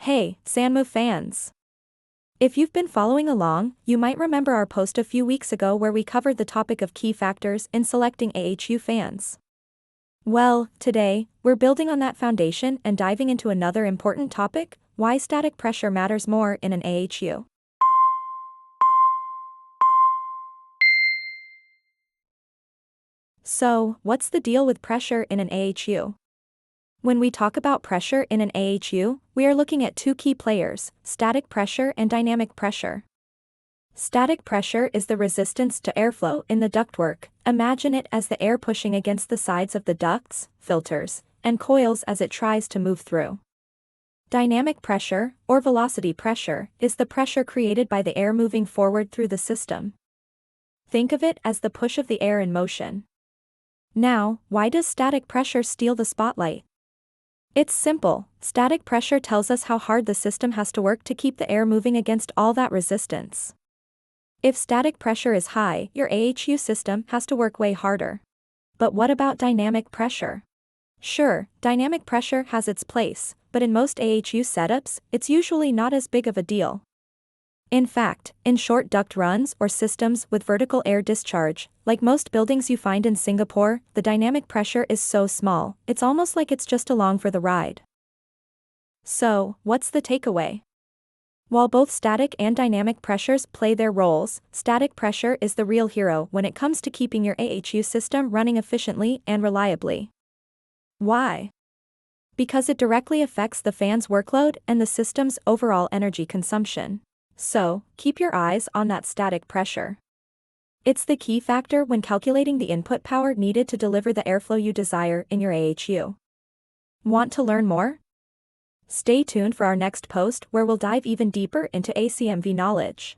Hey, Sanmu fans! If you've been following along, you might remember our post a few weeks ago where we covered the topic of key factors in selecting AHU fans. Well, today, we're building on that foundation and diving into another important topic: why static pressure matters more in an AHU. So, what's the deal with pressure in an AHU? When we talk about pressure in an AHU, we are looking at two key players: static pressure and dynamic pressure. Static pressure is the resistance to airflow in the ductwork. Imagine it as the air pushing against the sides of the ducts, filters, and coils as it tries to move through. Dynamic pressure, or velocity pressure, is the pressure created by the air moving forward through the system. Think of it as the push of the air in motion. Now, why does static pressure steal the spotlight? It's simple: static pressure tells us how hard the system has to work to keep the air moving against all that resistance. If static pressure is high, your AHU system has to work way harder. But what about dynamic pressure? Sure, dynamic pressure has its place, but in most AHU setups, it's usually not as big of a deal. In fact, in short duct runs or systems with vertical air discharge, like most buildings you find in Singapore, the dynamic pressure is so small, it's almost like it's just along for the ride. So, what's the takeaway? While both static and dynamic pressures play their roles, static pressure is the real hero when it comes to keeping your AHU system running efficiently and reliably. Why? Because it directly affects the fan's workload and the system's overall energy consumption. So, keep your eyes on that static pressure. It's the key factor when calculating the input power needed to deliver the airflow you desire in your AHU. Want to learn more? Stay tuned for our next post where we'll dive even deeper into ACMV knowledge.